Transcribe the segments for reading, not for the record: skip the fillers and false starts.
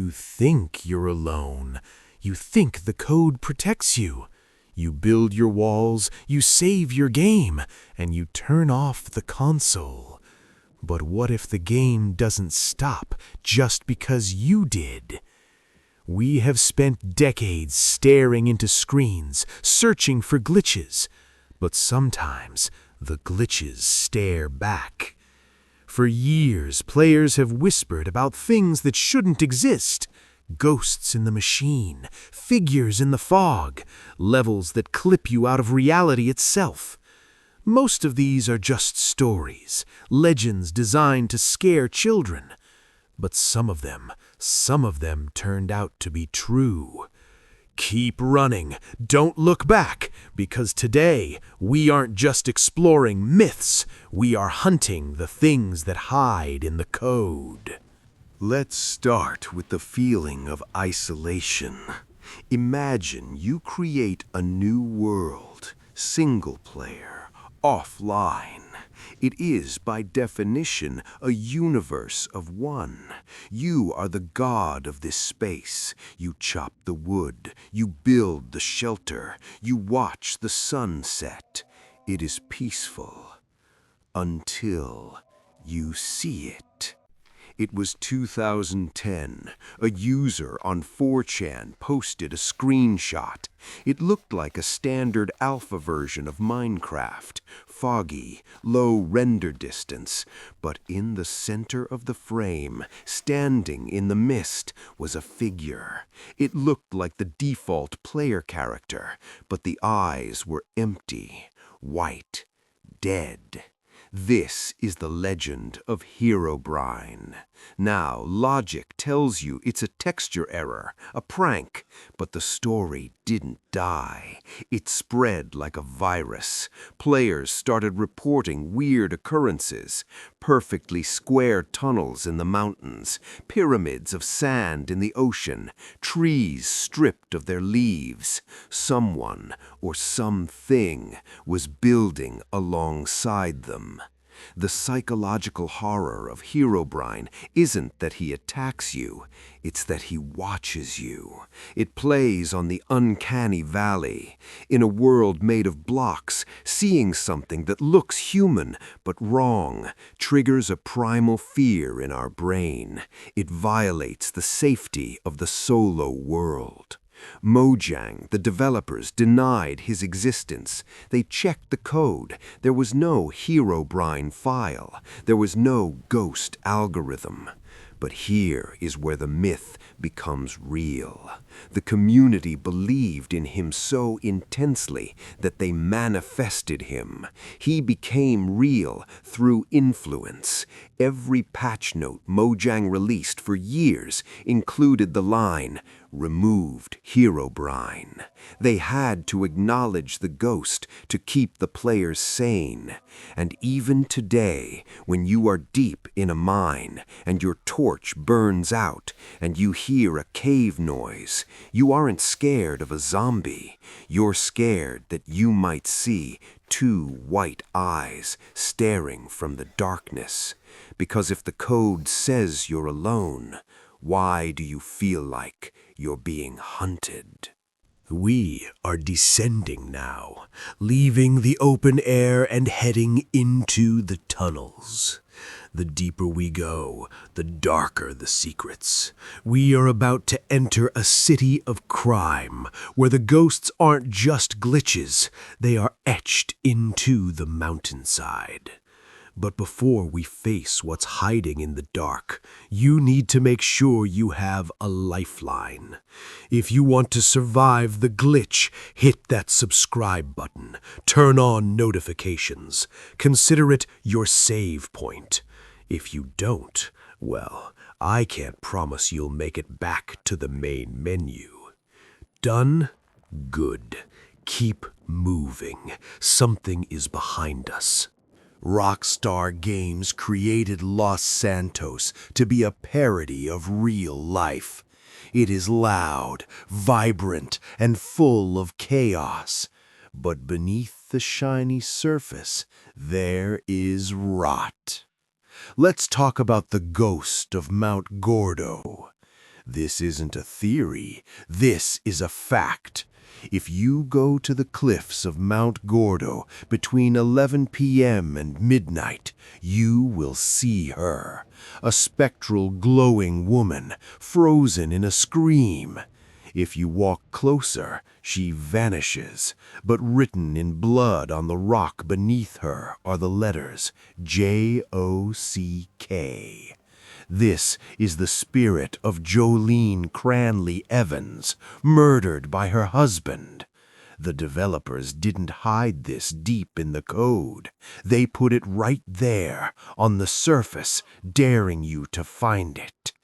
You think you're alone. You think the code protects you. You build your walls, you save your game, and you turn off the console. But what if the game doesn't stop just because you did? We have spent decades staring into screens, searching for glitches, but sometimes the glitches stare back. For years, players have whispered about things that shouldn't exist. Ghosts in the machine, figures in the fog, levels that clip you out of reality itself. Most of these are just stories, legends designed to scare children. But some of them turned out to be true. Keep running, don't look back, because today we aren't just exploring myths, we are hunting the things that hide in the code. Let's start with the feeling of isolation. Imagine you create a new world, single player, offline. It is, by definition, a universe of one. You are the god of this space. You chop the wood, you build the shelter, you watch the sun set. It is peaceful until you see it. It was 2010. A user on 4chan posted a screenshot. It looked like a standard alpha version of Minecraft, foggy, low render distance, but in the center of the frame, standing in the mist, was a figure. It looked like the default player character, but the eyes were empty, white, dead. This is the legend of Herobrine. Now, logic tells you it's a texture error, a prank, but the story didn't die. It spread like a virus. Players started reporting weird occurrences, perfectly square tunnels in the mountains, pyramids of sand in the ocean, trees stripped of their leaves. Someone or something was building alongside them. The psychological horror of Herobrine isn't that he attacks you, it's that he watches you. It plays on the uncanny valley. In a world made of blocks, seeing something that looks human but wrong triggers a primal fear in our brain. It violates the safety of the solo world. Mojang, the developers, denied his existence. They checked the code. There was no Herobrine file. There was no ghost algorithm. But here is where the myth becomes real. The community believed in him so intensely that they manifested him. He became real through influence. Every patch note Mojang released for years included the line, "Removed Herobrine." They had to acknowledge the ghost to keep the players sane. And even today, when you are deep in a mine and your torch burns out and you hear a cave noise, you aren't scared of a zombie. You're scared that you might see two white eyes staring from the darkness. Because if the code says you're alone, why do you feel like you're being hunted? We are descending now, leaving the open air and heading into the tunnels. The deeper we go, the darker the secrets. We are about to enter a city of crime, where the ghosts aren't just glitches, they are etched into the mountainside. But before we face what's hiding in the dark, you need to make sure you have a lifeline. If you want to survive the glitch, hit that subscribe button, turn on notifications, consider it your save point. If you don't, well, I can't promise you'll make it back to the main menu. Done? Good. Keep moving. Something is behind us. Rockstar Games created Los Santos to be a parody of real life. It is loud, vibrant, and full of chaos. But beneath the shiny surface, there is rot. Let's talk about the ghost of Mount Gordo. This isn't a theory, this is a fact. If you go to the cliffs of Mount Gordo between 11 p.m. and midnight, you will see her, a spectral glowing woman, frozen in a scream. If you walk closer, she vanishes, but written in blood on the rock beneath her are the letters J-O-C-K. This is the spirit of Jolene Cranley Evans, murdered by her husband. The developers didn't hide this deep in the code. They put it right there, on the surface, daring you to find it.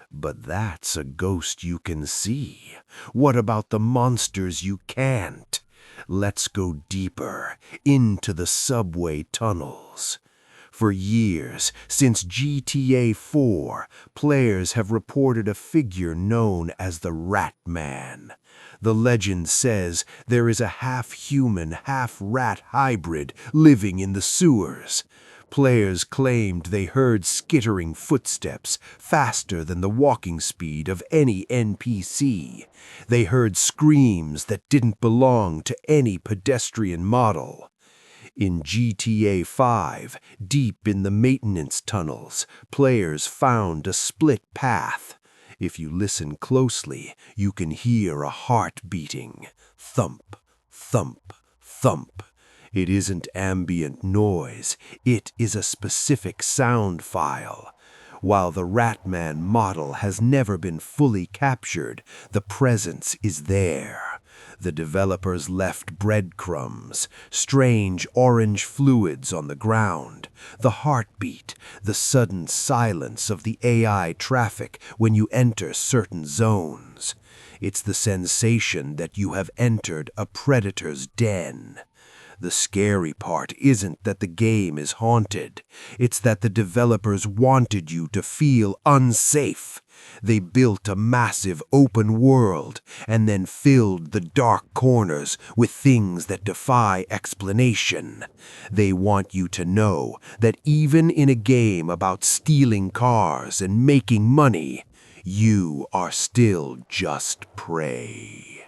But that's a ghost you can see. What about the monsters you can't? Let's go deeper, into the subway tunnels. For years, since GTA 4, players have reported a figure known as the Ratman. The legend says there is a half-human, half-rat hybrid living in the sewers. Players claimed they heard skittering footsteps faster than the walking speed of any NPC. They heard screams that didn't belong to any pedestrian model. In GTA 5, deep in the maintenance tunnels, players found a split path. If you listen closely, you can hear a heart beating. Thump, thump, thump. It isn't ambient noise, it is a specific sound file. While the Ratman model has never been fully captured, the presence is there. The developers left breadcrumbs, strange orange fluids on the ground, the heartbeat, the sudden silence of the AI traffic when you enter certain zones. It's the sensation that you have entered a predator's den. The scary part isn't that the game is haunted. It's that the developers wanted you to feel unsafe. They built a massive open world and then filled the dark corners with things that defy explanation. They want you to know that even in a game about stealing cars and making money, you are still just prey.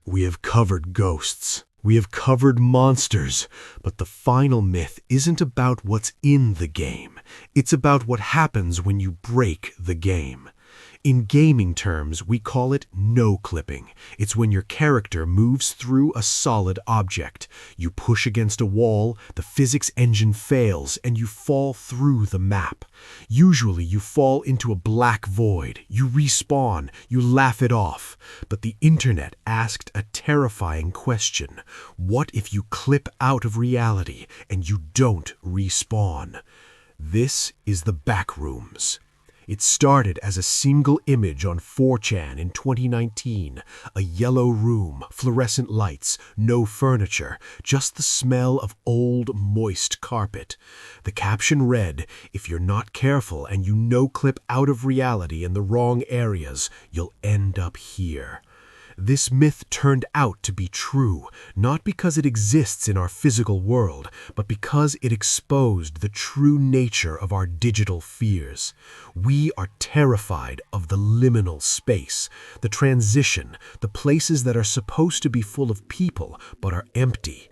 We have covered ghosts. We have covered monsters, but the final myth isn't about what's in the game. It's about what happens when you break the game. In gaming terms, we call it no-clipping. It's when your character moves through a solid object. You push against a wall, the physics engine fails, and you fall through the map. Usually you fall into a black void, you respawn, you laugh it off. But the internet asked a terrifying question. What if you clip out of reality and you don't respawn? This is the Backrooms. It started as a single image on 4chan in 2019, a yellow room, fluorescent lights, no furniture, just the smell of old, moist carpet. The caption read, "If you're not careful and you no-clip out of reality in the wrong areas, you'll end up here." This myth turned out to be true, not because it exists in our physical world, but because it exposed the true nature of our digital fears. We are terrified of the liminal space, the transition, the places that are supposed to be full of people but are empty.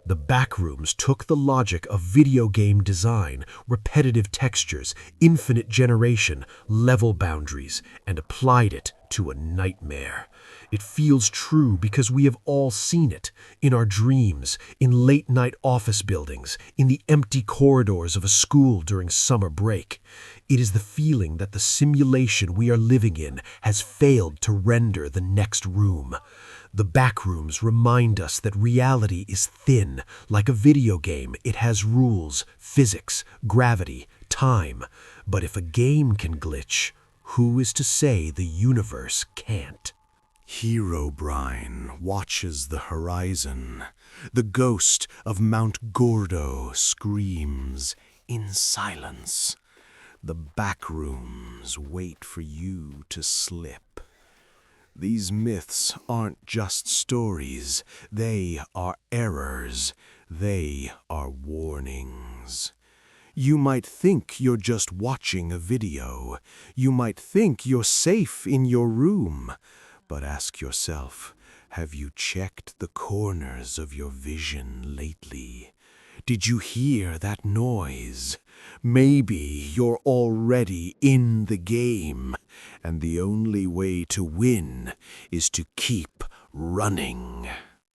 The Backrooms took the logic of video game design, repetitive textures, infinite generation, level boundaries, and applied it to a nightmare. It feels true because we have all seen it, in our dreams, in late-night office buildings, in the empty corridors of a school during summer break. It is the feeling that the simulation we are living in has failed to render the next room. The Backrooms remind us that reality is thin. Like a video game, it has rules, physics, gravity, time. But if a game can glitch, who is to say the universe can't? Herobrine watches the horizon. The ghost of Mount Gordo screams in silence. The Backrooms wait for you to slip. These myths aren't just stories. They are errors. They are warnings. You might think you're just watching a video. You might think you're safe in your room. But ask yourself, have you checked the corners of your vision lately? Did you hear that noise? Maybe you're already in the game, and the only way to win is to keep running.